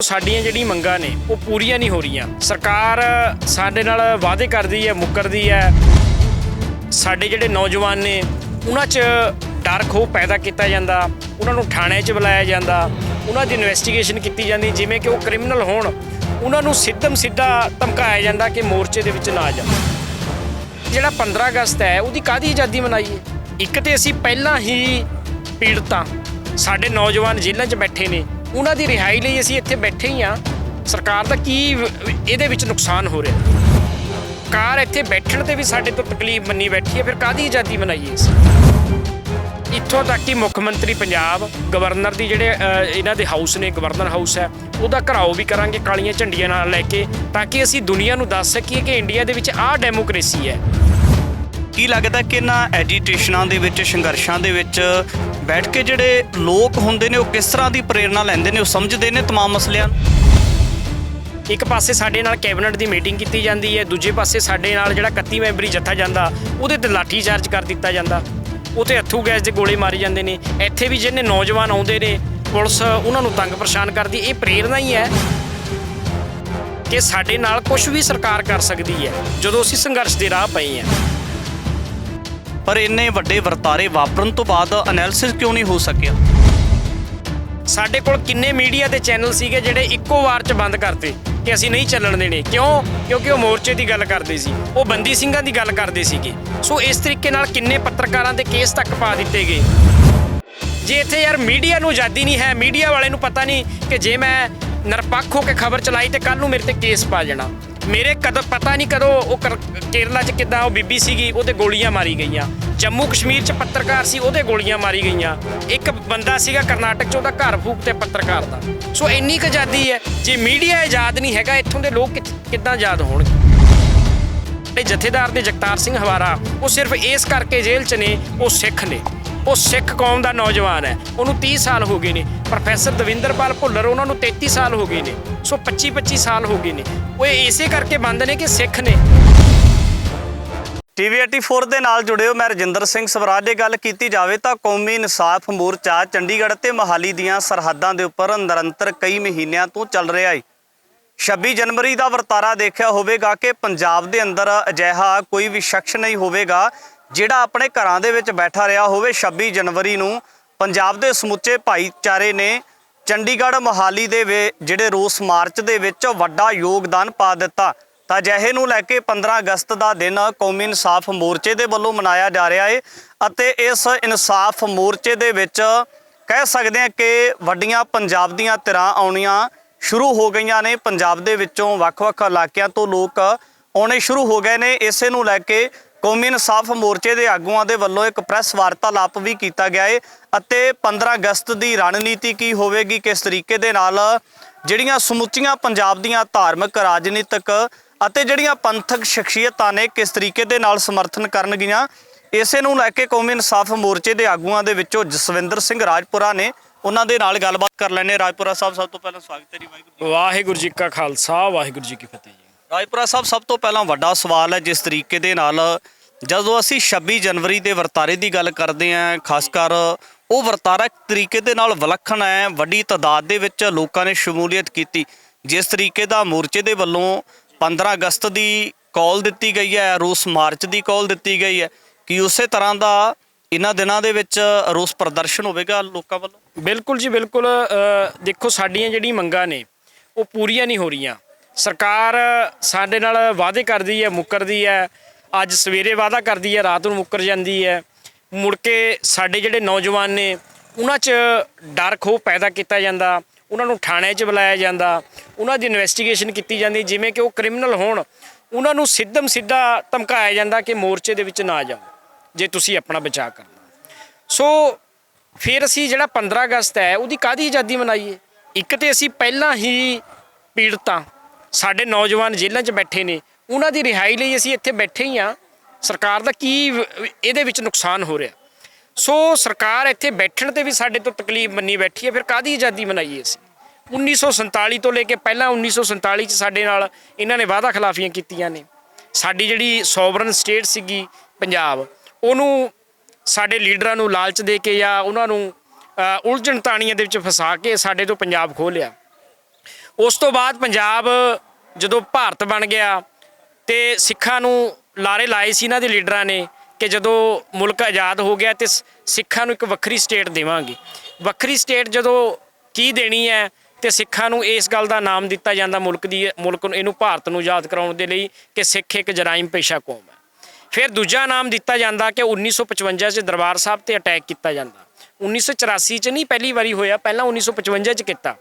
ਸਾਡੀਆਂ ਜਿਹੜੀ ਮੰਗਾਂ ਨੇ ਉਹ ਪੂਰੀਆਂ ਨਹੀਂ ਹੋ ਰਹੀਆਂ। ਸਰਕਾਰ ਸਾਡੇ ਨਾਲ ਵਾਅਦੇ ਕਰਦੀ ਹੈ, ਮੁੱਕਰਦੀ ਹੈ। ਸਾਡੇ ਜਿਹੜੇ ਨੌਜਵਾਨ ਨੇ ਉਹਨਾਂ 'ਚ ਡਰ ਖੋਹ ਪੈਦਾ ਕੀਤਾ ਜਾਂਦਾ, ਉਹਨਾਂ ਨੂੰ ਥਾਣੇ 'ਚ ਬੁਲਾਇਆ ਜਾਂਦਾ, ਉਹਨਾਂ ਦੀ ਇਨਵੈਸਟੀਗੇਸ਼ਨ ਕੀਤੀ ਜਾਂਦੀ ਜਿਵੇਂ ਕਿ ਉਹ ਕ੍ਰਿਮੀਨਲ ਹੋਣ। ਉਹਨਾਂ ਨੂੰ ਸਿੱਧਾ ਧਮਕਾਇਆ ਜਾਂਦਾ ਕਿ ਮੋਰਚੇ ਦੇ ਵਿੱਚ ਨਾ ਜਾਓ। ਜਿਹੜਾ 15 ਅਗਸਤ ਹੈ ਉਹਦੀ ਕਾਹਦੀ ਆਜ਼ਾਦੀ ਮਨਾਈਏ? ਇੱਕ ਤੇ ਅਸੀਂ ਪਹਿਲਾਂ ਹੀ ਪੀੜਤਾਂ, ਸਾਡੇ ਨੌਜਵਾਨ ਜੇਲ੍ਹਾਂ 'ਚ ਬੈਠੇ ਨੇ, ਉਹਨਾਂ ਦੀ ਰਿਹਾਈ ਲਈ ਅਸੀਂ ਇੱਥੇ ਬੈਠੇ ਹੀ ਹਾਂ। ਸਰਕਾਰ ਦਾ ਕੀ ਇਹਦੇ ਵਿੱਚ ਨੁਕਸਾਨ ਹੋ ਰਿਹਾ? ਸਰਕਾਰ ਇੱਥੇ ਬੈਠਣ ਤੇ ਵੀ ਸਾਡੇ ਤੋਂ ਤਕਲੀਫ ਮੰਨੀ ਬੈਠੀ ਹੈ, ਫਿਰ ਕਾਹਦੀ ਆਜ਼ਾਦੀ ਮਨਾਈਏ ਅਸੀਂ? ਇੱਥੋਂ ਤੱਕ ਕਿ ਮੁੱਖ ਮੰਤਰੀ ਪੰਜਾਬ, ਗਵਰਨਰ ਦੀ ਜਿਹੜੇ ਇਹਨਾਂ ਦੇ ਹਾਊਸ ਨੇ, ਗਵਰਨਰ ਹਾਊਸ ਹੈ, ਉਹਦਾ ਘਰਾਓ ਵੀ ਕਰਾਂਗੇ ਕਾਲੀਆਂ ਝੰਡੀਆਂ ਨਾਲ ਲੈ ਕੇ, ਤਾਂ ਕਿ ਅਸੀਂ ਦੁਨੀਆ ਨੂੰ ਦੱਸ ਸਕੀਏ ਕਿ ਇੰਡੀਆ ਦੇ ਵਿੱਚ ਆਹ ਡੈਮੋਕ੍ਰੇਸੀ ਹੈ। ਕੀ ਲੱਗਦਾ ਕਿ ਇਹਨਾਂ ਐਜੀਟੇਸ਼ਨਾਂ ਦੇ ਵਿੱਚ, ਸੰਘਰਸ਼ਾਂ ਦੇ ਵਿੱਚ ਬੈਠ ਕੇ ਜਿਹੜੇ ਲੋਕ ਹੁੰਦੇ ਨੇ ਉਹ ਕਿਸ ਤਰ੍ਹਾਂ ਦੀ ਪ੍ਰੇਰਣਾ ਲੈਂਦੇ ਨੇ? ਉਹ ਸਮਝਦੇ ਨੇ ਤਮਾਮ ਮਸਲਿਆਂ ਨੂੰ? ਇੱਕ ਪਾਸੇ ਸਾਡੇ ਨਾਲ ਕੈਬਨਿਟ ਦੀ ਮੀਟਿੰਗ ਕੀਤੀ ਜਾਂਦੀ ਹੈ, ਦੂਜੇ ਪਾਸੇ ਸਾਡੇ ਨਾਲ ਜਿਹੜਾ 31 ਮੈਂਬਰੀ ਜੱਥਾ ਜਾਂਦਾ ਉਹਦੇ ਤੇ ਲਾਠੀ ਚਾਰਜ ਕਰ ਦਿੱਤਾ ਜਾਂਦਾ, ਉਹ ਤੇ ਹੱਥੂ ਗੈਸ ਦੇ ਗੋਲੇ ਮਾਰੇ ਜਾਂਦੇ ਨੇ। ਇੱਥੇ ਵੀ ਜਿਹਨੇ ਨੌਜਵਾਨ ਆਉਂਦੇ ਨੇ, ਪੁਲਿਸ ਉਹਨਾਂ ਨੂੰ ਤੰਗ ਪਰੇਸ਼ਾਨ ਕਰਦੀ। ਇਹ ਪ੍ਰੇਰਨਾ ਹੀ ਹੈ ਕਿ ਸਾਡੇ ਨਾਲ ਕੁਝ ਵੀ ਸਰਕਾਰ ਕਰ ਸਕਦੀ ਹੈ ਜਦੋਂ ਅਸੀਂ ਸੰਘਰਸ਼ ਦੇ ਰਾਹ ਪਏ ਹਾਂ। ਪਰ ਇੰਨੇ ਵੱਡੇ ਵਰਤਾਰੇ ਵਾਪਰਨ ਤੋਂ ਬਾਅਦ ਐਨਾਲਿਸਿਸ ਕਿਉਂ ਨਹੀਂ ਹੋ ਸਕਿਆ? ਸਾਡੇ ਕੋਲ ਕਿੰਨੇ ਮੀਡੀਆ ਦੇ ਚੈਨਲ ਸੀਗੇ ਜਿਹੜੇ ਇੱਕੋ ਵਾਰ 'ਚ ਬੰਦ ਕਰਤੇ ਕਿ ਅਸੀਂ ਨਹੀਂ ਚੱਲਣ ਦੇਣੇ। ਕਿਉਂ? ਕਿਉਂਕਿ ਉਹ ਮੋਰਚੇ ਦੀ ਗੱਲ ਕਰਦੇ ਸੀ, ਉਹ ਬੰਦੀ ਸਿੰਘਾਂ ਦੀ ਗੱਲ ਕਰਦੇ ਸੀਗੇ। ਸੋ ਇਸ ਤਰੀਕੇ ਨਾਲ ਕਿੰਨੇ ਪੱਤਰਕਾਰਾਂ ਦੇ ਕੇਸ ਤੱਕ ਪਾ ਦਿੱਤੇ ਗਏ। ਜੇ ਇੱਥੇ ਯਾਰ ਮੀਡੀਆ ਨੂੰ ਆਜ਼ਾਦੀ ਨਹੀਂ ਹੈ, ਮੀਡੀਆ ਵਾਲੇ ਨੂੰ ਪਤਾ ਨਹੀਂ ਕਿ ਜੇ ਮੈਂ ਨਿਰਪੱਖ ਹੋ ਕੇ ਖਬਰ ਚਲਾਈ ਤੇ ਕੱਲ੍ਹ ਨੂੰ ਮੇਰੇ ਤੇ ਕੇਸ ਪਾ ਜਾਣਾ। ਮੇਰੇ ਪਤਾ ਨਹੀਂ ਕਦੋਂ ਉਹ ਕੇਰਲਾ 'ਚ ਕਿੱਦਾਂ ਉਹ ਬੀਬੀ ਸੀਗੀ, ਉਹਦੇ ਗੋਲੀਆਂ ਮਾਰੀ ਗਈਆਂ। ਜੰਮੂ ਕਸ਼ਮੀਰ 'ਚ ਪੱਤਰਕਾਰ ਸੀ, ਉਹਦੇ ਗੋਲੀਆਂ ਮਾਰੀ ਗਈਆਂ। ਇੱਕ ਬੰਦਾ ਸੀਗਾ ਕਰਨਾਟਕ 'ਚ, ਉਹਦਾ ਘਰ ਫੂਕ ਤੇ ਪੱਤਰਕਾਰ ਦਾ। ਸੋ ਇੰਨੀ ਕੁ ਆਜ਼ਾਦੀ ਹੈ। ਜੇ ਮੀਡੀਆ ਆਜ਼ਾਦ ਨਹੀਂ ਹੈਗਾ, ਇੱਥੋਂ ਦੇ ਲੋਕ ਕਿੱਦਾਂ ਆਜ਼ਾਦ ਹੋਣਗੇ? ਜਥੇਦਾਰ ਦੇ ਜਗਤਾਰ ਸਿੰਘ ਹਵਾਰਾ, ਉਹ ਸਿਰਫ ਇਸ ਕਰਕੇ ਜੇਲ੍ਹ 'ਚ ਨੇ, ਉਹ ਸਿੱਖ ਨੇ, ਉਹ ਸਿੱਖ ਕੌਮ ਦਾ ਨੌਜਵਾਨ ਹੈ। ਉਹਨੂੰ 30 ਸਾਲ ਹੋ ਗਏ ਨੇ। ਪ੍ਰੋਫੈਸਰ ਦਵਿੰਦਰਪਾਲ ਭੁੱਲਰ, ਉਹਨਾਂ ਨੂੰ 33 ਸਾਲ ਹੋ ਗਏ ਨੇ। ਸੋ 25 ਸਾਲ ਹੋ ਗਏ ਨੇ। ਉਹ ਇਸੇ ਕਰਕੇ ਬੰਦ ਨੇ ਕਿ ਸਿੱਖ ਨੇ। TV 84 ਦੇ ਨਾਲ ਜੁੜੇ ਹੋ, ਮੈਂ ਰਜਿੰਦਰ ਸਿੰਘ ਸਵਰਾਜ। ਦੀ ਗੱਲ ਕੀਤੀ ਜਾਵੇ ਤਾਂ ਕੌਮੀ ਇਨਸਾਫ ਮੋਰਚਾ ਚੰਡੀਗੜ੍ਹ ਤੇ ਮੋਹਾਲੀ ਦੀਆਂ ਸਰਹੱਦਾਂ ਦੇ ਉੱਪਰ ਨਿਰੰਤਰ ਕਈ ਮਹੀਨਿਆਂ ਤੋਂ ਚੱਲ ਰਿਹਾ ਹੈ। 26 ਜਨਵਰੀ ਦਾ ਵਰਤਾਰਾ ਦੇਖਿਆ ਹੋਵੇਗਾ ਕਿ ਪੰਜਾਬ ਦੇ ਅੰਦਰ ਅਜਿਹਾ ਕੋਈ ਵੀ ਸ਼ਖਸ ਨਹੀਂ ਹੋਵੇਗਾ ਜਿਹੜਾ ਆਪਣੇ ਘਰਾਂ ਦੇ ਵਿੱਚ ਬੈਠਾ ਰਿਹਾ ਹੋਵੇ। 26 ਜਨਵਰੀ ਨੂੰ ਪੰਜਾਬ ਦੇ ਸਮੁੱਚੇ ਭਾਈਚਾਰੇ ਨੇ ਚੰਡੀਗੜ੍ਹ ਮੋਹਾਲੀ ਦੇ ਜਿਹੜੇ ਰੋਸ ਮਾਰਚ ਦੇ ਵਿੱਚ ਵੱਡਾ ਯੋਗਦਾਨ ਪਾ ਦਿੱਤਾ। ਤਾਂ ਅਜਿਹੇ ਨੂੰ ਲੈ ਕੇ 15 ਅਗਸਤ ਦਾ ਦਿਨ ਕੌਮੀ ਇਨਸਾਫ ਮੋਰਚੇ ਦੇ ਵੱਲੋਂ ਮਨਾਇਆ ਜਾ ਰਿਹਾ ਹੈ। ਅਤੇ ਇਸ ਇਨਸਾਫ ਮੋਰਚੇ ਦੇ ਵਿੱਚ ਕਹਿ ਸਕਦੇ ਹਾਂ ਕਿ ਵੱਡੀਆਂ ਪੰਜਾਬ ਦੀਆਂ ਧਿਰਾਂ ਆਉਣੀਆਂ ਸ਼ੁਰੂ ਹੋ ਗਈਆਂ ਨੇ। ਪੰਜਾਬ ਦੇ ਵਿੱਚੋਂ ਵੱਖ-ਵੱਖ ਇਲਾਕਿਆਂ ਤੋਂ ਲੋਕ ਆਉਣੇ ਸ਼ੁਰੂ ਹੋ ਗਏ ਨੇ। ਇਸੇ ਨੂੰ ਲੈ ਕੇ ਕੌਮੀ ਇਨਸਾਫ ਮੋਰਚੇ ਦੇ ਆਗੂਆਂ ਦੇ ਵੱਲੋਂ ਇੱਕ ਪ੍ਰੈਸ ਵਾਰਤਾਲਾਪ ਵੀ ਕੀਤਾ ਗਿਆ ਹੈ। ਅਤੇ 15 ਅਗਸਤ ਦੀ ਰਣਨੀਤੀ ਕੀ ਹੋਵੇਗੀ, ਕਿਸ ਤਰੀਕੇ ਦੇ ਨਾਲ ਜਿਹੜੀਆਂ ਸਮੁੱਚੀਆਂ ਪੰਜਾਬ ਦੀਆਂ ਧਾਰਮਿਕ, ਰਾਜਨੀਤਿਕ ਅਤੇ ਜਿਹੜੀਆਂ ਪੰਥਕ ਸ਼ਖਸੀਅਤਾਂ ਨੇ ਕਿਸ ਤਰੀਕੇ ਦੇ ਨਾਲ ਸਮਰਥਨ ਕਰਨਗੀਆਂ, ਇਸੇ ਨੂੰ ਲੈ ਕੇ ਕੌਮੀ ਇਨਸਾਫ ਮੋਰਚੇ ਦੇ ਆਗੂਆਂ ਦੇ ਵਿੱਚੋਂ ਜਸਵਿੰਦਰ ਸਿੰਘ ਰਾਜਪੁਰਾ ਨੇ, ਉਹਨਾਂ ਦੇ ਨਾਲ ਗੱਲਬਾਤ ਕਰ ਲੈਣੇ। ਰਾਜਪੁਰਾ ਸਾਹਿਬ, ਸਭ ਤੋਂ ਪਹਿਲਾਂ ਸਵਾਗਤ ਹੈ ਜੀ। ਵਾਹਿਗੁਰੂ ਜੀ ਕਾ ਖਾਲਸਾ, ਵਾਹਿਗੁਰੂ ਜੀ ਕੀ ਫਤਿਹ ਜੀ। ਰਾਜਪੁਰਾ ਸਾਹਿਬ, ਸਭ ਤੋਂ ਪਹਿਲਾਂ ਵੱਡਾ ਸਵਾਲ ਹੈ, ਜਿਸ ਤਰੀਕੇ ਦੇ ਨਾਲ ਜਦੋਂ ਅਸੀਂ 26 ਜਨਵਰੀ ਦੇ ਵਰਤਾਰੇ ਦੀ ਗੱਲ ਕਰਦੇ ਹਾਂ, ਖਾਸ ਕਰ ਉਹ ਵਰਤਾਰਾ ਇੱਕ ਤਰੀਕੇ ਦੇ ਨਾਲ ਵਿਲੱਖਣ ਹੈ। ਵੱਡੀ ਤਾਦਾਦ ਦੇ ਵਿੱਚ ਲੋਕਾਂ ਨੇ ਸ਼ਮੂਲੀਅਤ ਕੀਤੀ। ਜਿਸ ਤਰੀਕੇ ਦਾ ਮੋਰਚੇ ਦੇ ਵੱਲੋਂ 15 ਅਗਸਤ ਦੀ ਕਾਲ ਦਿੱਤੀ ਗਈ ਹੈ, ਰੋਸ ਮਾਰਚ ਦੀ ਕਾਲ ਦਿੱਤੀ ਗਈ ਹੈ, ਕਿ ਉਸੇ ਤਰ੍ਹਾਂ ਦਾ ਇਹਨਾਂ ਦਿਨਾਂ ਦੇ ਵਿੱਚ ਰੋਸ ਪ੍ਰਦਰਸ਼ਨ ਹੋਵੇਗਾ ਲੋਕਾਂ ਵੱਲੋਂ? ਬਿਲਕੁਲ ਜੀ, ਬਿਲਕੁਲ। ਦੇਖੋ, ਸਾਡੀਆਂ ਜਿਹੜੀ ਮੰਗਾਂ ਨੇ ਉਹ ਪੂਰੀਆਂ ਨਹੀਂ ਹੋ ਰਹੀਆਂ। ਸਰਕਾਰ ਸਾਡੇ ਨਾਲ ਵਾਅਦੇ ਕਰਦੀ ਹੈ, ਮੁੱਕਰਦੀ ਹੈ। ਅੱਜ ਸਵੇਰੇ ਵਾਅਦਾ ਕਰਦੀ ਹੈ, ਰਾਤ ਨੂੰ ਮੁੱਕਰ ਜਾਂਦੀ ਹੈ। ਮੁੜ ਕੇ ਸਾਡੇ ਜਿਹੜੇ ਨੌਜਵਾਨ ਨੇ ਉਹਨਾਂ 'ਚ ਡਰ ਖੋਹ ਪੈਦਾ ਕੀਤਾ ਜਾਂਦਾ, ਉਹਨਾਂ ਨੂੰ ਥਾਣੇ 'ਚ ਬੁਲਾਇਆ ਜਾਂਦਾ, ਉਹਨਾਂ ਦੀ ਇਨਵੈਸਟੀਗੇਸ਼ਨ ਕੀਤੀ ਜਾਂਦੀ ਜਿਵੇਂ ਕਿ ਉਹ ਕ੍ਰਿਮੀਨਲ ਹੋਣ। ਉਹਨਾਂ ਨੂੰ ਸਿੱਧਾ ਧਮਕਾਇਆ ਜਾਂਦਾ ਕਿ ਮੋਰਚੇ ਦੇ ਵਿੱਚ ਨਾ ਜਾਓ ਜੇ ਤੁਸੀਂ ਆਪਣਾ ਬਚਾਅ ਕਰਨਾ। ਸੋ ਫਿਰ ਅਸੀਂ ਜਿਹੜਾ 15 ਅਗਸਤ ਹੈ ਉਹਦੀ ਕਾਹਦੀ ਆਜ਼ਾਦੀ ਮਨਾਈਏ? ਇੱਕ ਤੇ ਅਸੀਂ ਪਹਿਲਾਂ ਹੀ ਪੀੜਤਾਂ, ਸਾਡੇ ਨੌਜਵਾਨ ਜੇਲ੍ਹਾਂ 'ਚ ਬੈਠੇ ਨੇ, ਉਹਨਾਂ ਦੀ ਰਿਹਾਈ ਲਈ ਅਸੀਂ ਇੱਥੇ ਬੈਠੇ ਹੀ ਹਾਂ। ਸਰਕਾਰ ਦਾ ਕੀ ਇਹਦੇ ਵਿੱਚ ਨੁਕਸਾਨ ਹੋ ਰਿਹਾ? ਸੋ ਸਰਕਾਰ ਇੱਥੇ ਬੈਠਣ ਤੇ ਵੀ ਸਾਡੇ ਤੋਂ ਤਕਲੀਫ ਮੰਨੀ ਬੈਠੀ ਹੈ, ਫਿਰ ਕਾਹਦੀ ਆਜ਼ਾਦੀ ਮਨਾਈਏ ਅਸੀਂ? 1947 ਤੋਂ ਲੈ ਕੇ ਪਹਿਲਾਂ 1947 'ਚ ਸਾਡੇ ਨਾਲ ਇਹਨਾਂ ਨੇ ਵਾਅਦਾ ਖਿਲਾਫੀਆਂ ਕੀਤੀਆਂ ਨੇ। ਸਾਡੀ ਜਿਹੜੀ ਸੋਵਰਨ ਸਟੇਟ ਸੀਗੀ ਪੰਜਾਬ, ਉਹਨੂੰ ਸਾਡੇ ਲੀਡਰਾਂ ਨੂੰ ਲਾਲਚ ਦੇ ਕੇ ਜਾਂ ਉਹਨਾਂ ਨੂੰ ਉਲਝਣ ਤਾਣੀਆਂ ਦੇ ਵਿੱਚ ਫਸਾ ਕੇ ਸਾਡੇ ਤੋਂ ਪੰਜਾਬ ਖੋਹ ਲਿਆ। ਉਸ ਤੋਂ ਬਾਅਦ ਪੰਜਾਬ ਜਦੋਂ ਭਾਰਤ ਬਣ ਗਿਆ ਤੇ ਸਿੱਖਾਂ ਨੂੰ ਲਾਰੇ ਲਾਏ ਸੀ ਇਹਨਾਂ ਦੇ ਲੀਡਰਾਂ ਨੇ ਕਿ ਜਦੋਂ ਮੁਲਕ ਆਜ਼ਾਦ ਹੋ ਗਿਆ ਤੇ ਸਿੱਖਾਂ ਨੂੰ ਇੱਕ ਵੱਖਰੀ ਸਟੇਟ ਦੇਵਾਂਗੇ। ਵੱਖਰੀ ਸਟੇਟ ਜਦੋਂ ਕੀ ਦੇਣੀ ਹੈ ਤੇ ਸਿੱਖਾਂ ਨੂੰ ਇਸ ਗੱਲ ਦਾ ਨਾਮ ਦਿੱਤਾ ਜਾਂਦਾ ਮੁਲਕ ਨੂੰ ਇਹਨੂੰ ਭਾਰਤ ਨੂੰ ਆਜ਼ਾਦ ਕਰਾਉਣ ਦੇ ਲਈ ਕਿ ਸਿੱਖ ਇੱਕ ਜਰਾਇਮ ਪੇਸ਼ਾ ਕੌਮ ਹੈ। ਫਿਰ ਦੂਜਾ ਨਾਮ ਦਿੱਤਾ ਜਾਂਦਾ ਕਿ 1955 'ਚ ਦਰਬਾਰ ਸਾਹਿਬ ਤੇ ਅਟੈਕ ਕੀਤਾ ਜਾਂਦਾ। 1984 'ਚ ਨਹੀਂ ਪਹਿਲੀ ਵਾਰੀ ਹੋਇਆ, ਪਹਿਲਾਂ 1955 'ਚ ਕੀਤਾ।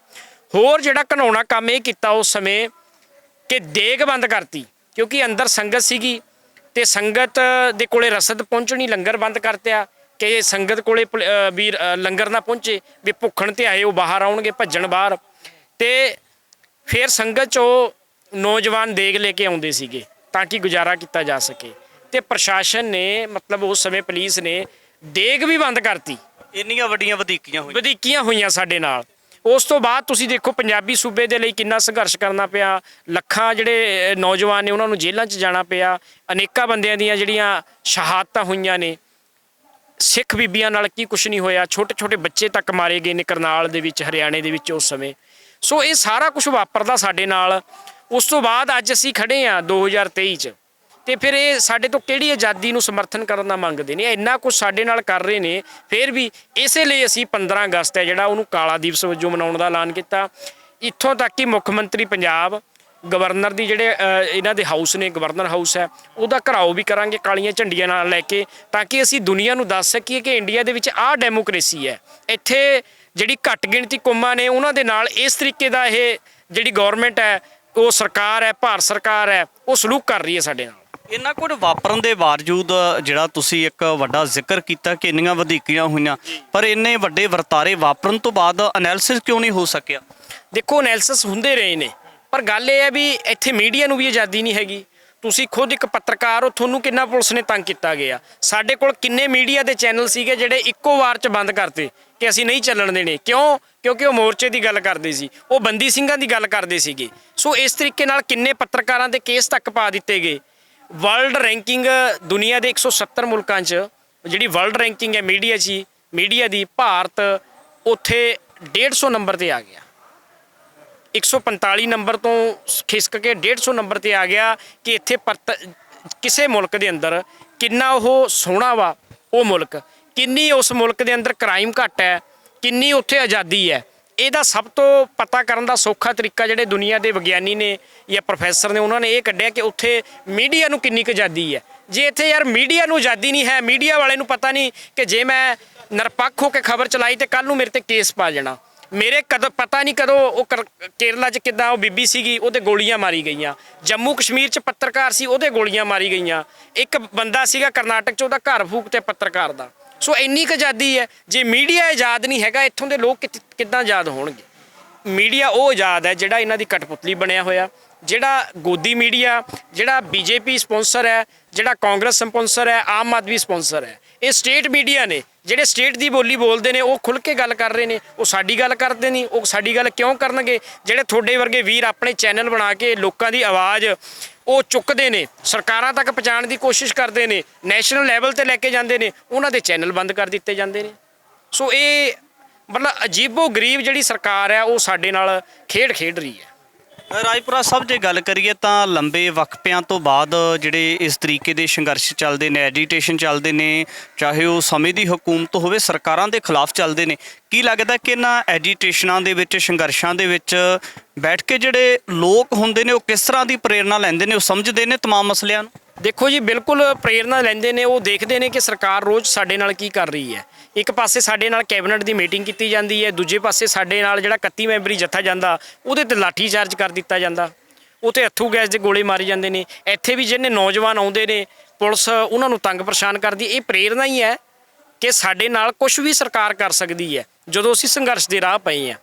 ਹੋਰ ਜਿਹੜਾ ਘਿਨਾਉਣਾ ਕੰਮ ਇਹ ਕੀਤਾ ਉਸ ਸਮੇਂ ਕਿ ਦੇਗ ਬੰਦ ਕਰਤੀ, ਕਿਉਂਕਿ ਅੰਦਰ ਸੰਗਤ ਸੀਗੀ ਤੇ ਸੰਗਤ ਦੇ ਕੋਲੇ ਰਸਦ ਪਹੁੰਚਣੀ, ਲੰਗਰ ਬੰਦ ਕਰਤਿਆ ਕਿ ਸੰਗਤ ਕੋਲੇ ਵੀ ਲੰਗਰ ਨਾ ਪਹੁੰਚੇ, ਵੀ ਭੁੱਖਣ ਤੇ ਆਏ ਉਹ ਬਾਹਰ ਆਉਣਗੇ, ਭੱਜਣ ਬਾਹਰ। ਤੇ ਫਿਰ ਸੰਗਤ 'ਚੋਂ ਨੌਜਵਾਨ ਦੇਗ ਲੈ ਕੇ ਆਉਂਦੇ ਸੀਗੇ ਤਾਂ ਕਿ ਗੁਜ਼ਾਰਾ ਕੀਤਾ ਜਾ ਸਕੇ। ਤੇ ਪ੍ਰਸ਼ਾਸਨ ਨੇ ਮਤਲਬ ਉਸ ਸਮੇਂ ਪੁਲਿਸ ਨੇ ਦੇਗ ਵੀ ਬੰਦ ਕਰਤੀ। ਇੰਨੀਆਂ ਵੱਡੀਆਂ ਵਧੀਕੀਆਂ ਹੋਈਆਂ ਸਾਡੇ ਨਾਲ। ਉਸ ਤੋਂ ਬਾਅਦ ਤੁਸੀਂ ਦੇਖੋ ਪੰਜਾਬੀ ਸੂਬੇ ਦੇ ਲਈ ਕਿੰਨਾ ਸੰਘਰਸ਼ ਕਰਨਾ ਪਿਆ। ਲੱਖਾਂ ਜਿਹੜੇ ਨੌਜਵਾਨ ਨੇ ਉਹਨਾਂ ਨੂੰ ਜੇਲ੍ਹਾਂ 'ਚ ਜਾਣਾ ਪਿਆ। ਅਨੇਕਾਂ ਬੰਦਿਆਂ ਦੀਆਂ ਜਿਹੜੀਆਂ ਸ਼ਹਾਦਤਾਂ ਹੋਈਆਂ ਨੇ। ਸਿੱਖ ਬੀਬੀਆਂ ਨਾਲ ਕੀ ਕੁਛ ਨਹੀਂ ਹੋਇਆ, ਛੋਟੇ ਛੋਟੇ ਬੱਚੇ ਤੱਕ ਮਾਰੇ ਗਏ ਨੇ ਕਰਨਾਲ ਦੇ ਵਿੱਚ, ਹਰਿਆਣੇ ਦੇ ਵਿੱਚ ਉਸ ਸਮੇਂ। ਸੋ ਇਹ ਸਾਰਾ ਕੁਝ ਵਾਪਰਦਾ ਸਾਡੇ ਨਾਲ। ਉਸ ਤੋਂ ਬਾਅਦ ਅੱਜ ਅਸੀਂ ਖੜੇ ਹਾਂ 2023 'ਚ ਤੇ ਫਿਰ ਇਹ ਸਾਡੇ ਤੋਂ ਕਿਹੜੀ ਆਜ਼ਾਦੀ ਨੂੰ ਸਮਰਥਨ ਕਰਨ ਦਾ ਮੰਗਦੇ ਨੇ। ਇੰਨਾ ਕੁਝ ਸਾਡੇ ਨਾਲ ਕਰ ਰਹੇ ਨੇ, ਫਿਰ ਵੀ ਇਸੇ ਲਈ ਅਸੀਂ 15 ਅਗਸਤ ਹੈ ਜਿਹੜਾ ਉਹਨੂੰ ਕਾਲਾ ਦਿਵਸ ਵਜੋਂ ਮਨਾਉਣ ਦਾ ਐਲਾਨ ਕੀਤਾ। ਇੱਥੋਂ ਤੱਕ ਕਿ ਮੁੱਖ ਮੰਤਰੀ ਪੰਜਾਬ, ਗਵਰਨਰ ਦੀ ਜਿਹੜੇ ਇਹਨਾਂ ਦੇ ਹਾਊਸ ਨੇ, ਗਵਰਨਰ ਹਾਊਸ ਹੈ, ਉਹਦਾ ਘਰਾਓ ਵੀ ਕਰਾਂਗੇ ਕਾਲੀਆਂ ਝੰਡੀਆਂ ਨਾਲ ਲੈ ਕੇ, ਤਾਂ ਕਿ ਅਸੀਂ ਦੁਨੀਆ ਨੂੰ ਦੱਸ ਸਕੀਏ ਕਿ ਇੰਡੀਆ ਦੇ ਵਿੱਚ ਆਹ ਡੈਮੋਕ੍ਰੇਸੀ ਹੈ। ਇੱਥੇ ਜਿਹੜੀ ਘੱਟ ਗਿਣਤੀ ਕੌਮਾਂ ਨੇ ਉਹਨਾਂ ਦੇ ਨਾਲ ਇਸ ਤਰੀਕੇ ਦਾ ਇਹ ਜਿਹੜੀ ਗੌਰਮੈਂਟ ਹੈ, ਉਹ ਸਰਕਾਰ ਹੈ, ਭਾਰਤ ਸਰਕਾਰ ਹੈ, ਉਹ ਸਲੂਕ ਕਰ ਰਹੀ ਹੈ ਸਾਡੇ ਨਾਲ। ਇੰਨਾ ਕੁਝ ਵਾਪਰਨ ਦੇ ਬਾਵਜੂਦ ਜਿਹੜਾ ਤੁਸੀਂ ਇੱਕ ਵੱਡਾ ਜ਼ਿਕਰ ਕੀਤਾ ਕਿ ਇੰਨੀਆਂ ਵਧੀਕੀਆਂ ਹੋਈਆਂ, ਪਰ ਇੰਨੇ ਵੱਡੇ ਵਰਤਾਰੇ ਵਾਪਰਨ ਤੋਂ ਬਾਅਦ ਅਨੈਲਿਸਿਸ ਕਿਉਂ ਨਹੀਂ ਹੋ ਸਕਿਆ? ਦੇਖੋ ਅਨੈਲਿਸਿਸ ਹੁੰਦੇ ਰਹੇ ਨੇ, ਪਰ ਗੱਲ ਇਹ ਹੈ ਵੀ ਇੱਥੇ ਮੀਡੀਆ ਨੂੰ ਵੀ ਆਜ਼ਾਦੀ ਨਹੀਂ ਹੈਗੀ। ਤੁਸੀਂ ਖੁਦ ਇੱਕ ਪੱਤਰਕਾਰ ਹੋ, ਤੁਹਾਨੂੰ ਕਿੰਨਾ ਪੁਲਿਸ ਨੇ ਤੰਗ ਕੀਤਾ ਗਿਆ। ਸਾਡੇ ਕੋਲ ਕਿੰਨੇ ਮੀਡੀਆ ਦੇ ਚੈਨਲ ਸੀਗੇ ਜਿਹੜੇ ਇੱਕੋ ਵਾਰ 'ਚ ਬੰਦ ਕਰਤੇ ਕਿ ਅਸੀਂ ਨਹੀਂ ਚੱਲਣ ਦੇਣੇ। ਕਿਉਂ? ਕਿਉਂਕਿ ਉਹ ਮੋਰਚੇ ਦੀ ਗੱਲ ਕਰਦੇ ਸੀ, ਉਹ ਬੰਦੀ ਸਿੰਘਾਂ ਦੀ ਗੱਲ ਕਰਦੇ ਸੀਗੇ। ਸੋ ਇਸ ਤਰੀਕੇ ਨਾਲ ਕਿੰਨੇ ਪੱਤਰਕਾਰਾਂ ਦੇ ਕੇਸ ਤੱਕ ਪਾ ਦਿੱਤੇ ਗਏ। ਵਰਲਡ ਰੈਂਕਿੰਗ ਦੁਨੀਆ ਦੇ 170 ਮੁਲਕਾਂ 'ਚ ਜਿਹੜੀ ਵਰਲਡ ਰੈਂਕਿੰਗ ਹੈ ਮੀਡੀਆ ਦੀ, ਭਾਰਤ ਉੱਥੇ 150 ਨੰਬਰ ਤੇ ਆ ਗਿਆ। 145 ਨੰਬਰ ਤੋਂ ਖਿਸਕ ਕੇ 150 ਨੰਬਰ ਤੇ ਆ ਗਿਆ ਕਿ ਇੱਥੇ ਕਿਸੇ ਮੁਲਕ ਦੇ ਅੰਦਰ ਕਿੰਨਾ ਉਹ ਸੋਹਣਾ ਵਾ ਉਹ ਮੁਲਕ, ਕਿੰਨੀ ਉਸ ਮੁਲਕ ਦੇ ਅੰਦਰ ਕ੍ਰਾਈਮ ਘੱਟ ਹੈ, ਕਿੰਨੀ ਉੱਥੇ ਆਜ਼ਾਦੀ ਹੈ। ਇਹਦਾ ਸਭ ਤੋਂ ਪਤਾ ਕਰਨ ਦਾ ਸੌਖਾ ਤਰੀਕਾ ਜਿਹੜੇ ਦੁਨੀਆ ਦੇ ਵਿਗਿਆਨੀ ਨੇ ਜਾਂ ਪ੍ਰੋਫੈਸਰ ਨੇ ਉਹਨਾਂ ਨੇ ਇਹ ਕੱਢਿਆ ਕਿ ਉੱਥੇ ਮੀਡੀਆ ਨੂੰ ਕਿੰਨੀ ਕੁ ਆਜ਼ਾਦੀ ਹੈ। ਜੇ ਇੱਥੇ ਯਾਰ ਮੀਡੀਆ ਨੂੰ ਆਜ਼ਾਦੀ ਨਹੀਂ ਹੈ, ਮੀਡੀਆ ਵਾਲੇ ਨੂੰ ਪਤਾ ਨਹੀਂ ਕਿ ਜੇ ਮੈਂ ਨਿਰਪੱਖ ਹੋ ਕੇ ਖਬਰ ਚਲਾਈ ਤੇ ਕੱਲ੍ਹ ਨੂੰ ਮੇਰੇ ਤੇ ਕੇਸ ਪਾ ਜਾਣਾ। ਮੇਰੇ ਪਤਾ ਨਹੀਂ ਕਦੋਂ ਉਹ ਕੇਰਲਾ 'ਚ ਕਿੱਦਾਂ ਉਹ ਬੀਬੀ ਸੀਗੀ, ਉਹਦੇ ਗੋਲੀਆਂ ਮਾਰੀ ਗਈਆਂ। ਜੰਮੂ ਕਸ਼ਮੀਰ 'ਚ ਪੱਤਰਕਾਰ ਸੀ, ਉਹਦੇ ਗੋਲੀਆਂ ਮਾਰੀ ਗਈਆਂ। ਇੱਕ ਬੰਦਾ ਸੀਗਾ ਕਰਨਾਟਕ 'ਚ, ਉਹਦਾ ਘਰ ਫੂਕ ਤੇ ਪੱਤਰਕਾਰ ਦਾ। ਸੋ ਇੰਨੀ ਕੁ ਆਜ਼ਾਦੀ ਹੈ। ਜੇ ਮੀਡੀਆ ਆਜ਼ਾਦ ਨਹੀਂ ਹੈਗਾ, ਇੱਥੋਂ ਦੇ ਲੋਕ ਕਿੱਦਾਂ ਆਜ਼ਾਦ ਹੋਣਗੇ? ਮੀਡੀਆ ਉਹ ਆਜ਼ਾਦ ਹੈ ਜਿਹੜਾ ਇਹਨਾਂ ਦੀ ਕਠਪੁਤਲੀ ਬਣਿਆ ਹੋਇਆ, ਜਿਹੜਾ ਗੋਦੀ ਮੀਡੀਆ, ਜਿਹੜਾ ਬੀਜੇਪੀ ਸਪਾਂਸਰ ਹੈ, ਜਿਹੜਾ ਕਾਂਗਰਸ ਸਪਾਂਸਰ ਹੈ, ਆਮ ਆਦਮੀ ਸਪਾਂਸਰ ਹੈ। ਇਹ ਸਟੇਟ ਮੀਡੀਆ ਨੇ ਜਿਹੜੇ ਸਟੇਟ ਦੀ ਬੋਲੀ ਬੋਲਦੇ ਨੇ, ਉਹ ਖੁੱਲ੍ਹ ਕੇ ਗੱਲ ਕਰ ਰਹੇ ਨੇ। ਉਹ ਸਾਡੀ ਗੱਲ ਕਰਦੇ ਨਹੀਂ। ਉਹ ਸਾਡੀ ਗੱਲ ਕਿਉਂ ਕਰਨਗੇ? ਜਿਹੜੇ ਤੁਹਾਡੇ ਵਰਗੇ ਵੀਰ ਆਪਣੇ ਚੈਨਲ ਬਣਾ ਕੇ ਲੋਕਾਂ ਦੀ ਆਵਾਜ਼ ਉਹ ਚੁੱਕਦੇ ਨੇ, ਸਰਕਾਰਾਂ ਤੱਕ ਪਹੁੰਚਾਉਣ ਦੀ ਕੋਸ਼ਿਸ਼ ਕਰਦੇ ਨੇ, ਨੈਸ਼ਨਲ ਲੈਵਲ ਤੇ ਲੈ ਕੇ ਜਾਂਦੇ ਨੇ, ਉਹਨਾਂ ਦੇ ਚੈਨਲ ਬੰਦ ਕਰ ਦਿੱਤੇ ਜਾਂਦੇ ਨੇ। ਸੋ ਇਹ ਮਤਲਬ ਅਜੀਬੋ ਗਰੀਬ ਜਿਹੜੀ ਸਰਕਾਰ ਹੈ ਉਹ ਸਾਡੇ ਨਾਲ ਖੇਡ ਰਹੀ ਹੈ। ਰਾਜਪੁਰਾ ਸਾਹਿਬ ਜੇ ਗੱਲ ਕਰੀਏ ਤਾਂ ਲੰਬੇ ਵਕਫਿਆਂ ਤੋਂ ਬਾਅਦ ਜਿਹੜੇ ਇਸ ਤਰੀਕੇ ਦੇ ਸੰਘਰਸ਼ ਚੱਲਦੇ ਨੇ, ਐਜੀਟੇਸ਼ਨ ਚੱਲਦੇ ਨੇ, ਚਾਹੇ ਉਹ ਸਮੇਂ ਦੀ ਹਕੂਮਤ ਹੋਵੇ, ਸਰਕਾਰਾਂ ਦੇ ਖਿਲਾਫ ਚੱਲਦੇ ਨੇ। ਕੀ ਲੱਗਦਾ ਕਿ ਇਹਨਾਂ ਐਜੀਟੇਸ਼ਨਾਂ ਦੇ ਵਿੱਚ, ਸੰਘਰਸ਼ਾਂ ਦੇ ਵਿੱਚ ਬੈਠ ਕੇ ਜਿਹੜੇ ਲੋਕ ਹੁੰਦੇ ਨੇ ਉਹ ਕਿਸ ਤਰ੍ਹਾਂ ਦੀ ਪ੍ਰੇਰਨਾ ਲੈਂਦੇ ਨੇ? ਉਹ ਸਮਝਦੇ ਨੇ ਤਮਾਮ ਮਸਲਿਆਂ ਨੂੰ? ਦੇਖੋ ਜੀ, ਬਿਲਕੁਲ ਪ੍ਰੇਰਨਾ ਲੈਂਦੇ ਨੇ। ਉਹ ਦੇਖਦੇ ਨੇ ਕਿ ਸਰਕਾਰ ਰੋਜ਼ ਸਾਡੇ ਨਾਲ ਕੀ ਕਰ ਰਹੀ ਹੈ। ਇੱਕ ਪਾਸੇ ਸਾਡੇ ਨਾਲ ਕੈਬਨਿਟ ਦੀ ਮੀਟਿੰਗ ਕੀਤੀ ਜਾਂਦੀ ਹੈ, ਦੂਜੇ ਪਾਸੇ ਸਾਡੇ ਨਾਲ ਜਿਹੜਾ 31 ਮੈਂਬਰੀ ਜੱਥਾ ਜਾਂਦਾ ਉਹਦੇ ਤੇ ਲਾਠੀ ਚਾਰਜ ਕਰ ਦਿੱਤਾ ਜਾਂਦਾ, ਉਹ ਤੇ ਹੱਥੂ ਗੈਸ ਦੇ ਗੋਲੇ ਮਾਰੇ ਜਾਂਦੇ ਨੇ। ਇੱਥੇ ਵੀ ਜਿਹਨੇ ਨੌਜਵਾਨ ਆਉਂਦੇ ਨੇ, ਪੁਲਿਸ ਉਹਨਾਂ ਨੂੰ ਤੰਗ ਪਰੇਸ਼ਾਨ ਕਰਦੀ। ਇਹ ਪ੍ਰੇਰਨਾ ਹੀ ਹੈ ਕਿ ਸਾਡੇ ਨਾਲ ਕੁਝ ਵੀ ਸਰਕਾਰ ਕਰ ਸਕਦੀ ਹੈ ਜਦੋਂ ਅਸੀਂ ਸੰਘਰਸ਼ ਦੇ ਰਾਹ ਪਏ ਹਾਂ।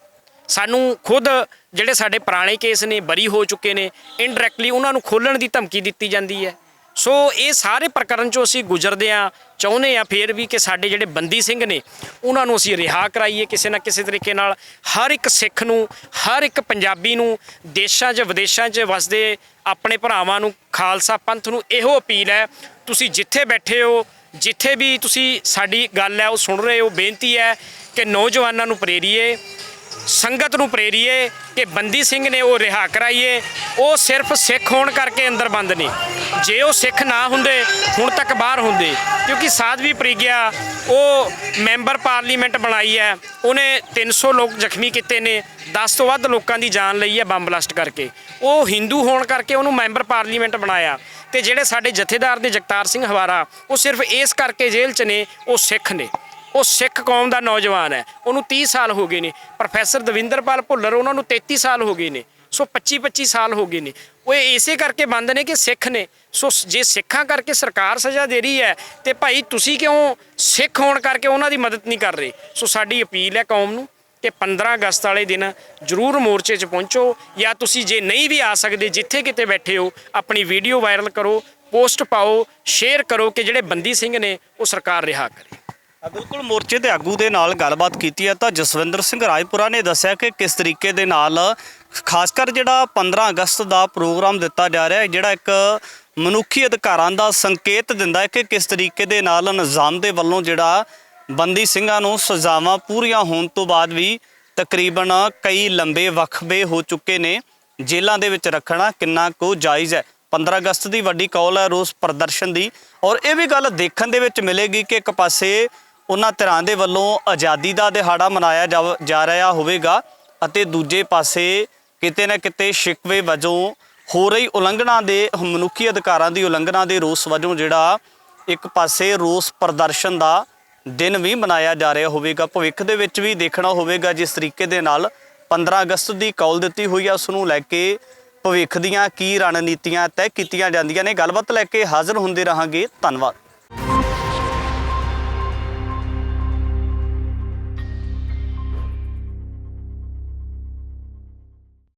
ਸਾਨੂੰ ਖੁਦ ਜਿਹੜੇ ਸਾਡੇ ਪੁਰਾਣੇ ਕੇਸ ਨੇ, ਬਰੀ ਹੋ ਚੁੱਕੇ ਨੇ, ਇਨਡਾਇਰੈਕਟਲੀ ਉਹਨਾਂ ਨੂੰ ਖੋਲ੍ਹਣ ਦੀ ਧਮਕੀ ਦਿੱਤੀ ਜਾਂਦੀ ਹੈ। ਸੋ ਇਹ ਸਾਰੇ ਪ੍ਰਕਰਨ 'ਚੋਂ ਅਸੀਂ ਗੁਜ਼ਰਦੇ ਹਾਂ, ਚਾਹੁੰਦੇ ਹਾਂ ਫਿਰ ਵੀ ਕਿ ਸਾਡੇ ਜਿਹੜੇ ਬੰਦੀ ਸਿੰਘ ਨੇ ਉਹਨਾਂ ਨੂੰ ਅਸੀਂ ਰਿਹਾ ਕਰਾਈਏ ਕਿਸੇ ਨਾ ਕਿਸੇ ਤਰੀਕੇ ਨਾਲ। ਹਰ ਇੱਕ ਸਿੱਖ ਨੂੰ, ਹਰ ਇੱਕ ਪੰਜਾਬੀ ਨੂੰ, ਦੇਸ਼ਾਂ 'ਚ ਵਿਦੇਸ਼ਾਂ 'ਚ ਵਸਦੇ ਆਪਣੇ ਭਰਾਵਾਂ ਨੂੰ, ਖਾਲਸਾ ਪੰਥ ਨੂੰ ਇਹੋ ਅਪੀਲ ਹੈ, ਤੁਸੀਂ ਜਿੱਥੇ ਬੈਠੇ ਹੋ, ਜਿੱਥੇ ਵੀ ਤੁਸੀਂ ਸਾਡੀ ਗੱਲ ਹੈ ਉਹ ਸੁਣ ਰਹੇ ਹੋ, ਬੇਨਤੀ ਹੈ ਕਿ ਨੌਜਵਾਨਾਂ ਨੂੰ ਪ੍ਰੇਰੀਏ। ਸੰਗਤ ਨੂੰ ਪ੍ਰੇਰੀਏ ਕਿ ਬੰਦੀ ਸਿੰਘ ਨੇ ਉਹ ਰਿਹਾ ਕਰਾਈਏ। ਉਹ ਸਿਰਫ ਸਿੱਖ ਹੋਣ ਕਰਕੇ ਅੰਦਰ ਬੰਦ ਨੇ, ਜੇ ਉਹ ਸਿੱਖ ਨਾ ਹੁੰਦੇ ਹੁਣ ਤੱਕ ਬਾਹਰ ਹੁੰਦੇ। ਕਿਉਂਕਿ ਸਾਧਵੀ ਪ੍ਰੀਗਿਆ ਉਹ ਮੈਂਬਰ ਪਾਰਲੀਮੈਂਟ ਬਣਾਈ ਹੈ, ਉਹਨੇ 300 ਲੋਕ ਜ਼ਖਮੀ ਕੀਤੇ ਨੇ, 10 ਤੋਂ ਵੱਧ ਲੋਕਾਂ ਦੀ ਜਾਨ ਲਈ ਹੈ ਬੰਬ ਬਲਾਸਟ ਕਰਕੇ। ਉਹ ਹਿੰਦੂ ਹੋਣ ਕਰਕੇ ਉਹਨੂੰ ਮੈਂਬਰ ਪਾਰਲੀਮੈਂਟ ਬਣਾਇਆ। ਤੇ ਜਿਹੜੇ ਸਾਡੇ ਜਥੇਦਾਰ ਨੇ ਜਗਤਾਰ ਸਿੰਘ ਹਵਾਰਾ, ਉਹ ਸਿਰਫ ਇਸ ਕਰਕੇ ਜੇਲ੍ਹ 'ਚ ਨੇ, ਉਹ ਸਿੱਖ ਨੇ, ਉਹ ਸਿੱਖ ਕੌਮ ਦਾ ਨੌਜਵਾਨ ਹੈ, ਉਹਨੂੰ 30 ਸਾਲ ਹੋ ਗਏ ਨੇ। ਪ੍ਰੋਫੈਸਰ ਦਵਿੰਦਰਪਾਲ ਭੁੱਲਰ, ਉਹਨਾਂ ਨੂੰ 33 ਸਾਲ ਹੋ ਗਏ ਨੇ। ਸੋ 25-25 ਸਾਲ ਹੋ ਗਏ ਨੇ। ਉਹ ਇਸੇ ਕਰਕੇ ਬੰਦ ਨੇ ਕਿ ਸਿੱਖ ਨੇ। ਸੋ ਜੇ ਸਿੱਖਾਂ ਕਰਕੇ ਸਰਕਾਰ ਸਜ਼ਾ ਦੇ ਰਹੀ ਹੈ ਤੇ ਭਾਈ ਤੁਸੀਂ ਕਿਉਂ ਸਿੱਖ ਹੋਣ ਕਰਕੇ ਉਹਨਾਂ ਦੀ ਮਦਦ ਨਹੀਂ ਕਰ ਰਹੇ? ਸੋ ਸਾਡੀ ਅਪੀਲ ਹੈ ਕੌਮ ਨੂੰ ਕਿ 15 ਅਗਸਤ ਵਾਲੇ ਦਿਨ ਜ਼ਰੂਰ ਮੋਰਚੇ 'ਚ ਪਹੁੰਚੋ, ਜਾਂ ਤੁਸੀਂ ਜੇ ਨਹੀਂ ਵੀ ਆ ਸਕਦੇ, ਜਿੱਥੇ ਕਿਤੇ ਬੈਠੇ ਹੋ, ਆਪਣੀ ਵੀਡੀਓ ਵਾਇਰਲ ਕਰੋ, ਪੋਸਟ ਪਾਓ, ਸ਼ੇਅਰ ਕਰੋ ਕਿ ਜਿਹੜੇ ਬੰਦੀ ਸਿੰਘ ਨੇ ਉਹ ਸਰਕਾਰ ਰਿਹਾ ਕਰੇ। ਬਿਲਕੁਲ, ਮੋਰਚੇ ਦੇ ਆਗੂ ਦੇ ਨਾਲ ਗੱਲਬਾਤ ਕੀਤੀ ਹੈ ਤਾਂ ਜਸਵਿੰਦਰ ਸਿੰਘ ਰਾਏਪੁਰਾ ਨੇ ਦੱਸਿਆ ਕਿ ਕਿਸ ਤਰੀਕੇ ਦੇ ਨਾਲ ਖਾਸ ਕਰ ਜਿਹੜਾ 15 ਅਗਸਤ ਦਾ ਪ੍ਰੋਗਰਾਮ ਦਿੱਤਾ ਜਾ ਰਿਹਾ ਹੈ, ਜਿਹੜਾ ਇੱਕ ਮਨੁੱਖੀ ਅਧਿਕਾਰਾਂ ਦਾ ਸੰਕੇਤ ਦਿੰਦਾ ਹੈ ਕਿ ਕਿਸ ਤਰੀਕੇ ਦੇ ਨਾਲ ਨਿਜ਼ਾਮ ਦੇ ਵੱਲੋਂ ਜਿਹੜਾ ਬੰਦੀ ਸਿੰਘਾਂ ਨੂੰ ਸਜ਼ਾਵਾਂ ਪੂਰੀਆਂ ਹੋਣ ਤੋਂ ਬਾਅਦ ਵੀ ਤਕਰੀਬਨ ਕਈ ਲੰਬੇ ਵਕਫੇ ਹੋ ਚੁੱਕੇ ਨੇ, ਜੇਲ੍ਹਾਂ ਦੇ ਵਿੱਚ ਰੱਖਣਾ ਕਿੰਨਾ ਕੁ ਜਾਇਜ਼ ਹੈ। 15 ਅਗਸਤ ਦੀ ਵੱਡੀ ਕਾਲ ਹੈ ਰੋਸ ਪ੍ਰਦਰਸ਼ਨ ਦੀ, ਔਰ ਇਹ ਵੀ ਗੱਲ ਦੇਖਣ ਦੇ ਵਿੱਚ ਮਿਲੇਗੀ ਕਿ ਇੱਕ ਪਾਸੇ ਉਹਨਾਂ ਧਿਰਾਂ ਦੇ ਵੱਲੋਂ ਆਜ਼ਾਦੀ ਦਾ ਦਿਹਾੜਾ ਮਨਾਇਆ ਜਾ ਰਿਹਾ ਹੋਵੇਗਾ ਅਤੇ ਦੂਜੇ ਪਾਸੇ ਕਿਤੇ ਨਾ ਕਿਤੇ ਸ਼ਿਕਵੇ ਵਜੋਂ ਹੋ ਰਹੀ ਉਲੰਘਣਾ ਦੇ, ਮਨੁੱਖੀ ਅਧਿਕਾਰਾਂ ਦੀ ਉਲੰਘਣਾ ਦੇ ਰੋਸ ਵਜੋਂ ਜਿਹੜਾ ਇੱਕ ਪਾਸੇ ਰੋਸ ਪ੍ਰਦਰਸ਼ਨ ਦਾ ਦਿਨ ਵੀ ਮਨਾਇਆ ਜਾ ਰਿਹਾ ਹੋਵੇਗਾ। ਭਵਿੱਖ ਦੇ ਵਿੱਚ ਵੀ ਦੇਖਣਾ ਹੋਵੇਗਾ ਜਿਸ ਤਰੀਕੇ ਦੇ ਨਾਲ 15 ਅਗਸਤ ਦੀ ਕਾਲ ਦਿੱਤੀ ਹੋਈ ਹੈ, ਉਸ ਨੂੰ ਲੈ ਕੇ ਭਵਿੱਖ ਦੀਆਂ ਕੀ ਰਣਨੀਤੀਆਂ ਤੈਅ ਕੀਤੀਆਂ ਜਾਂਦੀਆਂ ਨੇ। ਗੱਲਬਾਤ ਲੈ ਕੇ ਹਾਜ਼ਰ ਹੁੰਦੇ ਰਹਾਂਗੇ। ਧੰਨਵਾਦ।